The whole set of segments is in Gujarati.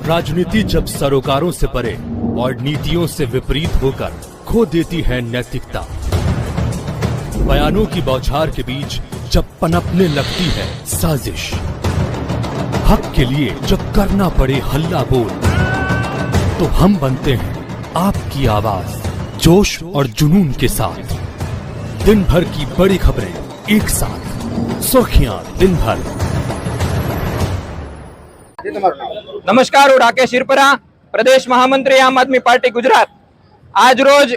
राजनीति जब सरोकारों से परे और नीतियों से विपरीत होकर खो देती है नैतिकता, बयानों की बौछार के बीच जब पनपने लगती है साजिश, हक के लिए जब करना पड़े हल्ला बोल, तो हम बनते हैं आपकी आवाज, जोश और जुनून के साथ। दिन भर की बड़ी खबरें एक साथ, सुर्खियां दिन भर। नमस्कार, હું રાકેશ હિરપરા, પ્રદેશ મહામંત્રી આમ આદમી પાર્ટી ગુજરાત। આજ રોજ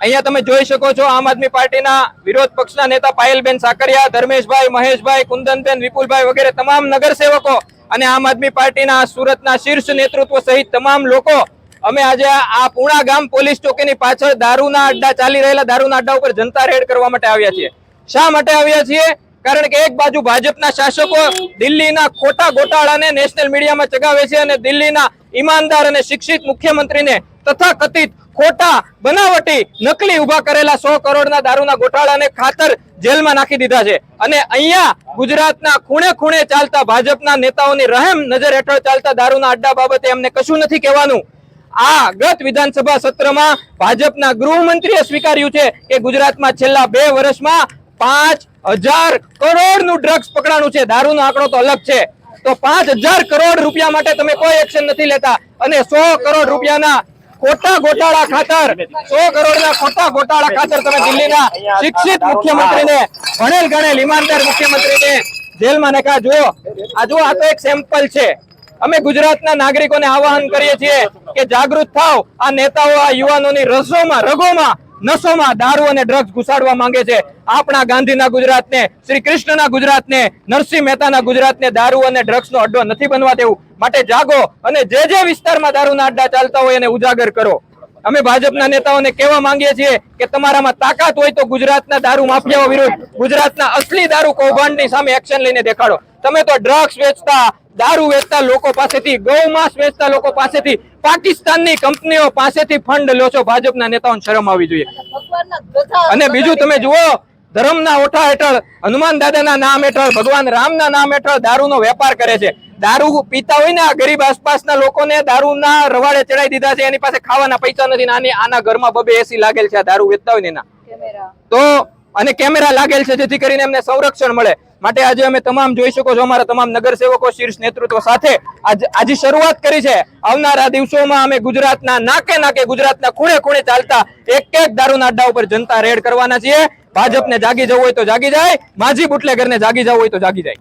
અહીંયા તમે જોઈ શકો છો આમ આદમી પાર્ટીના વિરોધ પક્ષના નેતા પાયલબેન સાકરિયા, ધર્મેશભાઈ, મહેશભાઈ, કુંદનબેન, વિપુલભાઈ વગેરે તમામ નગરસેવકો અને આમ આદમી પાર્ટીના સુરતના શીર્ષ નેતૃત્વ સહિત તમામ લોકો અમે આજે આ પૂણા ગામ પોલીસ ચોકીની પાછળ દારૂના અડ્ડા ચાલી રહેલા દારૂના અડ્ડા ઉપર જનતા રેડ કરવા માટે આવ્યા છીએ। શા માટે આવ્યા છીએ? કારણ કે એક બાજુ ભાજપના શાસકો દિલ્હીના ખોટા ગોટાળાને નેશનલ મીડિયામાં ચગાવે છે અને દિલ્હીના ઈમાનદાર અને શિક્ષિત મુખ્યમંત્રીને તથાકથિત ખોટા બનાવટી નકલી ઉભા કરેલા 100 કરોડના દારૂના ગોટાળાને ખાતર જેલમાં નાખી દીધા છે। અને અહીંયા ગુજરાતના ખૂણે ખૂણે ચાલતા ભાજપના નેતાઓની રહેમ નજર હેઠળ ચાલતા દારૂના અડ્ડા બાબતે અમને કશું નથી કહેવાનું। આ ગત વિધાનસભા સત્રમાં ભાજપના ગૃહમંત્રીએ સ્વીકાર્યું છે કે ગુજરાતમાં છેલ્લા 2 વર્ષમાં 5000 કરોડનું ડ્રગ્સ પકડાણું છે। દારૂનો આંકડો તો અલગ છે, તો 5000 કરોડ રૂપિયા માટે તમે કોઈ એક્શન નથી લેતા અને 100 કરોડ રૂપિયાના ખોટા ગોટાળા ખાતર 100 કરોડના ખોટા ગોટાળા ખાતર તમે દિલ્હીના શિક્ષિત મુખ્યમંત્રીને, ભણેલ ગણેલ ઈમાનદાર મુખ્યમંત્રીને જેલમાં નાખ્યા। જુઓ આ તો એક સેમ્પલ છે। અમે ગુજરાતના નાગરિકોને આહવાન કરીએ છીએ કે જાગૃત થાઓ। આ નેતાઓ આ યુવાનોની રગોમાં નશોમાં દારૂ અને ડ્રગ્સ ઘુસાડવા માંગે છે। આપણા ગાંધીના ગુજરાતને, શ્રી કૃષ્ણના ગુજરાતને, નરસિંહ મહેતાના ગુજરાતને દારૂ અને ડ્રગ્સનો અડ્ડો નથી બનવા દેવું। માટે જાગો અને જે વિસ્તારમાં દારૂના અડ્ડા ચાલતા હોય એને ઉજાગર કરો। અમે ભાજપના નેતાઓને કહેવા માંગીએ છીએ કે તમારામાં તાકાત હોય તો ગુજરાતના દારૂ માફિયાઓ વિરુદ્ધ, ગુજરાતના અસલી દારૂ કૌભાંડની સામે એક્શન લઈને દેખાડો। તમે તો ડ્રગ્સ વેચતા, દારૂ વેચતા લોકો પાસેથી, ગૌમાંસ વેચતા લોકો પાસેથી, પાકિસ્તાનની કંપનીઓ પાસેથી ફંડ લો છો। ભાજપના નેતાઓને શરમ આવવી જોઈએ। અને બીજું તમે જુઓ, ધર્મના ઓઠા હેઠળ, હનુમાન દાદાના નામ હેઠળ, ભગવાન રામના નામ હેઠળ દારૂનો વેપાર કરે છે। દારૂ પીતા હોય ને આ ગરીબ આસપાસના લોકોને દારૂના રવાડે ચડાઈ દીધા છે। એની પાસે ખાવાના પૈસા નથી ને આના ઘરમાં 2 એસી लागेल છે, આ દારૂ વેચતા હોય ને એના તો, અને કેમેરા लागेल છે જેથી કરીને એમને સંરક્ષણ મળે। માટે આજે અમે તમામ જોઈ શકો છો અમારા તમામ નગરસેવકો શીર્ષ નેતૃત્વ સાથે આજે શરૂઆત કરી છે। આવનારા દિવસોમાં અમે ગુજરાતના નાકે નાકે, ગુજરાતના ખૂણે ખૂણે ચાલતા એક દારૂના અડ્ડા ઉપર જનતા રેડ કરવાના છીએ। ભાજપને જાગી જવું હોય તો જાગી જાય, માજી બુટલેગરને જાગી જવું હોય તો જાગી જાય।